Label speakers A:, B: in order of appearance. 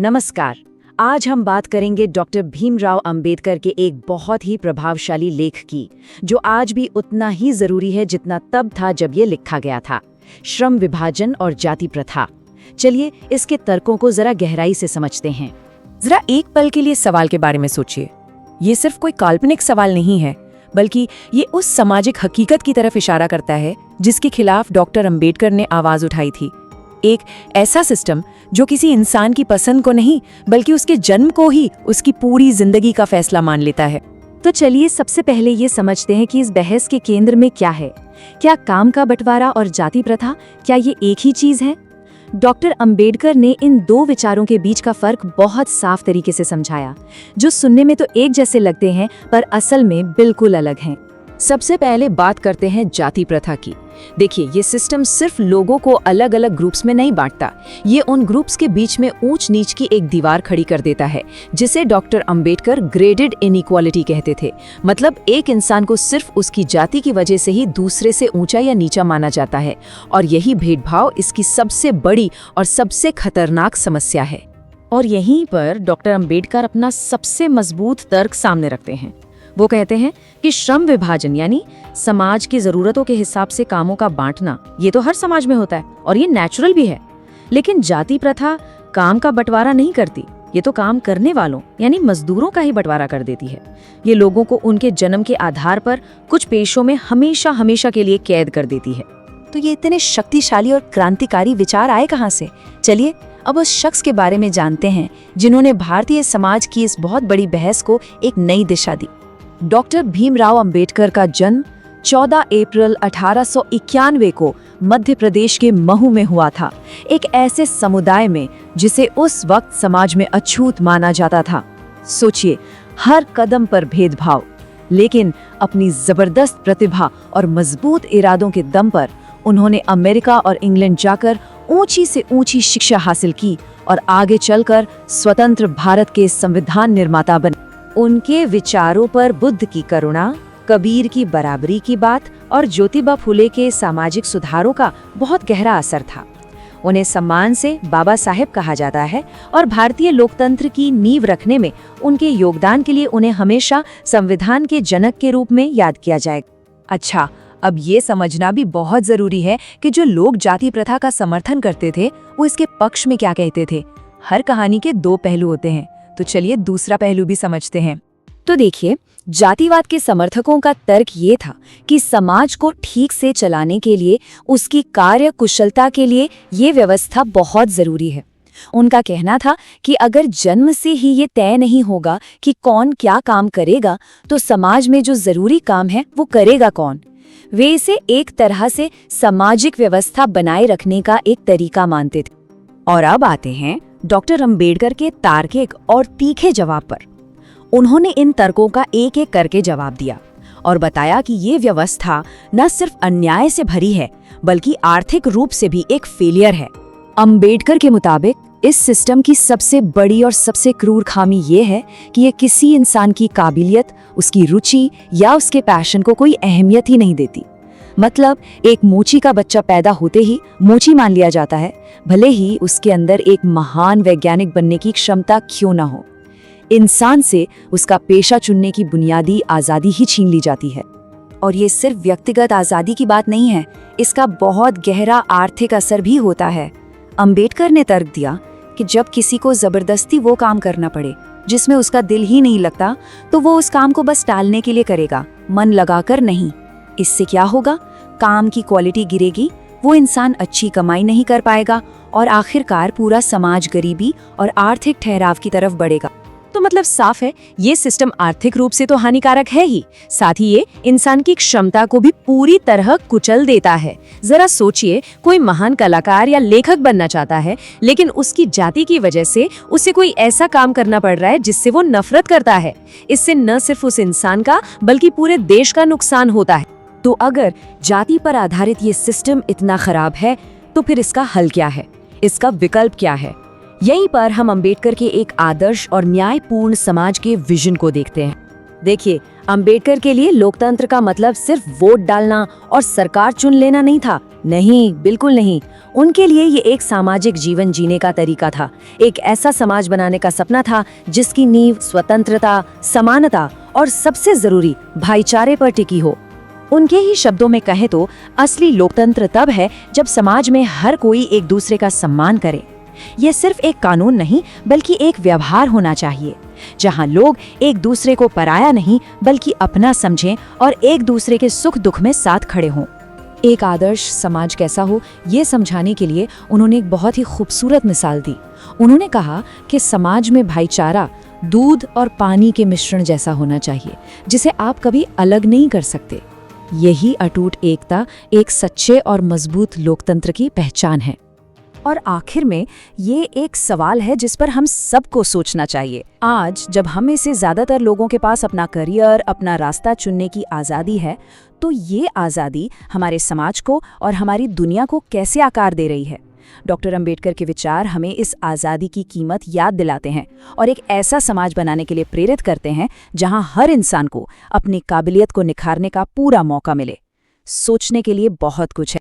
A: नमस्कार। आज हम बात करेंगे डॉक्टर भीमराव अंबेडकर के एक बहुत ही प्रभावशाली लेख की, जो आज भी उतना ही जरूरी है जितना तब था जब ये लिखा गया था। श्रम विभाजन और जाति प्रथा। चलिए इसके तर्कों को जरा गहराई से समझते हैं।
B: जरा एक पल के लिए सवाल के बारे में सोचिए। ये सिर्फ कोई काल्पनिक सवाल नहीं है, बल्कि ये उस सामाजिक हकीकत की तरफ इशारा करता है जिसके खिलाफ डॉक्टर अंबेडकर ने आवाज उठाई थी। एक ऐसा सिस्टम जो किसी इंसान की पसंद को नहीं, बल्कि उसके जन्म को ही उसकी पूरी जिंदगी का फैसला मान लेता है।
A: तो चलिए सबसे पहले ये समझते हैं कि इस बहस के केंद्र में क्या है। क्या काम का बंटवारा और जाति प्रथा, क्या ये एक ही चीज है? डॉक्टर अंबेडकर ने इन दो विचारों के बीच का फर्क बहुत साफ तरीके से समझाया, जो सुनने में तो एक जैसे लगते हैं पर असल में बिल्कुल अलग हैं।
B: सबसे पहले बात करते हैं जाति प्रथा की। देखिए, ये सिस्टम सिर्फ लोगों को अलग अलग ग्रुप्स में नहीं बांटता, ये उन ग्रुप्स के बीच में ऊंच नीच की एक दीवार खड़ी कर देता है, जिसे डॉक्टर अंबेडकर ग्रेडेड इनइक्वालिटी कहते थे। मतलब एक इंसान को सिर्फ उसकी जाति की वजह से ही दूसरे से ऊंचा या नीचा माना जाता है, और यही भेदभाव इसकी सबसे बड़ी और सबसे खतरनाक समस्या है।
A: और यहीं पर डॉक्टर अंबेडकर अपना सबसे मजबूत तर्क सामने रखते हैं। वो कहते हैं कि श्रम विभाजन यानी समाज की जरूरतों के हिसाब से कामों का बांटना, ये तो हर समाज में होता है और ये नेचुरल भी है। लेकिन जाति प्रथा काम का बंटवारा नहीं करती, ये तो काम करने वालों यानी मजदूरों का ही बंटवारा कर देती है। ये लोगों को उनके जन्म के आधार पर कुछ पेशों में हमेशा हमेशा के लिए कैद कर देती है।
B: तो ये इतने शक्तिशाली और क्रांतिकारी विचार आए कहाँ से? चलिए अब उस शख्स के बारे में जानते हैं जिन्होंने भारतीय समाज की इस बहुत बड़ी बहस को एक नई दिशा दी। डॉक्टर भीमराव अंबेडकर का जन्म 14 अप्रैल 1891 को मध्य प्रदेश के महू में हुआ था, एक ऐसे समुदाय में जिसे उस वक्त समाज में अछूत माना जाता था। सोचिए, हर कदम पर भेदभाव, लेकिन अपनी जबरदस्त प्रतिभा और मजबूत इरादों के दम पर उन्होंने अमेरिका और इंग्लैंड जाकर ऊंची से ऊंची शिक्षा हासिल की और आगे चलकर स्वतंत्र भारत के संविधान निर्माता बने। उनके विचारों पर बुद्ध की करुणा, कबीर की बराबरी की बात और ज्योतिबा फुले के सामाजिक सुधारों का बहुत गहरा असर था। उन्हें सम्मान से बाबा साहेब कहा जाता है और भारतीय लोकतंत्र की नींव रखने में उनके योगदान के लिए उन्हें हमेशा संविधान के जनक के रूप में याद किया जाएगा। अच्छा, अब ये समझना भी बहुत जरूरी है कि जो लोग जाति प्रथा का समर्थन करते थे वो इसके पक्ष में क्या कहते थे। हर कहानी के दो पहलू होते हैं, तो चलिए दूसरा पहलू भी समझते हैं।
A: तो देखिए, जातिवाद के समर्थकों का तर्क ये था कि समाज को ठीक से चलाने के लिए, उसकी कार्य कुशलता के लिए ये व्यवस्था बहुत जरूरी है। उनका कहना था कि अगर जन्म से ही ये तय नहीं होगा कि कौन क्या काम करेगा, तो समाज में जो जरूरी काम है वो करेगा कौन। वे इसे एक तरह से सामाजिक व्यवस्था बनाए रखने का एक तरीका मानते थे। और अब आते हैं डॉक्टर अंबेडकर के तार्किक और तीखे जवाब पर। उन्होंने इन तर्कों का एक एक करके जवाब दिया और बताया कि ये व्यवस्था न सिर्फ अन्याय से भरी है, बल्कि आर्थिक रूप से भी एक फेलियर है। अंबेडकर के मुताबिक इस सिस्टम की सबसे बड़ी और सबसे क्रूर खामी ये है कि ये किसी इंसान की काबिलियत, उसकी रुचि या उसके पैशन को कोई अहमियत ही नहीं देती। मतलब एक मोची का बच्चा पैदा होते ही मोची मान लिया जाता है, भले ही उसके अंदर एक महान वैज्ञानिक बनने की क्षमता क्यों ना हो। इंसान से उसका पेशा चुनने की बुनियादी आज़ादी ही छीन ली जाती है। और ये सिर्फ व्यक्तिगत आज़ादी की बात नहीं है, इसका बहुत गहरा आर्थिक असर भी होता है। अंबेडकर ने तर्क दिया कि जब किसी को जबरदस्ती वो काम करना पड़े जिसमें उसका दिल ही नहीं लगता, तो वो उस काम को बस टालने के लिए करेगा, मन लगाकर नहीं। इससे क्या होगा? काम की क्वालिटी गिरेगी, वो इंसान अच्छी कमाई नहीं कर पाएगा और आखिरकार पूरा समाज गरीबी और आर्थिक ठहराव की तरफ बढ़ेगा। तो मतलब साफ है, ये सिस्टम आर्थिक रूप से तो हानिकारक है ही, साथ ही ये इंसान की क्षमता को भी पूरी तरह कुचल देता है। जरा सोचिए, कोई महान कलाकार या लेखक बनना चाहता है, लेकिन उसकी जाति की वजह से उसे कोई ऐसा काम करना पड़ रहा है जिससे वो नफरत करता है। इससे न सिर्फ उस इंसान का बल्कि पूरे देश का नुकसान होता है। तो अगर जाति पर आधारित ये सिस्टम इतना खराब है, तो फिर इसका हल क्या है? इसका विकल्प क्या है? यहीं पर हम अंबेडकर के एक आदर्श और न्यायपूर्ण समाज के विजन को देखते हैं। देखिए, अंबेडकर के लिए लोकतंत्र का मतलब सिर्फ वोट डालना और सरकार चुन लेना नहीं था, नहीं, बिल्कुल नहीं। उनके लिए ये एक सामाजिक जीवन जीने का तरीका था। एक ऐसा समाज बनाने का सपना था जिसकी नींव स्वतंत्रता, समानता और सबसे जरूरी भाईचारे पर टिकी हो।
B: उनके ही शब्दों में कहे तो असली लोकतंत्र तब है जब समाज में हर कोई एक दूसरे का सम्मान करे। यह सिर्फ एक कानून नहीं बल्कि एक व्यवहार होना चाहिए, जहां लोग एक दूसरे को पराया नहीं बल्कि अपना समझें और एक दूसरे के सुख दुख में साथ खड़े हों।
A: एक आदर्श समाज कैसा हो, ये समझाने के लिए उन्होंने एक बहुत ही खूबसूरत मिसाल दी। उन्होंने कहा कि समाज में भाईचारा दूध और पानी के मिश्रण जैसा होना चाहिए, जिसे आप कभी अलग नहीं कर सकते। यही अटूट एकता एक सच्चे और मजबूत लोकतंत्र की पहचान है।
B: और आखिर में ये एक सवाल है जिस पर हम सबको सोचना चाहिए। आज जब हम में से ज्यादातर लोगों के पास अपना करियर, अपना रास्ता चुनने की आज़ादी है, तो ये आज़ादी हमारे समाज को और हमारी दुनिया को कैसे आकार दे रही है? डॉक्टर अंबेडकर के विचार हमें इस आज़ादी की कीमत याद दिलाते हैं और एक ऐसा समाज बनाने के लिए प्रेरित करते हैं जहां हर इंसान को अपनी काबिलियत को निखारने का पूरा मौका मिले। सोचने के लिए बहुत कुछ है।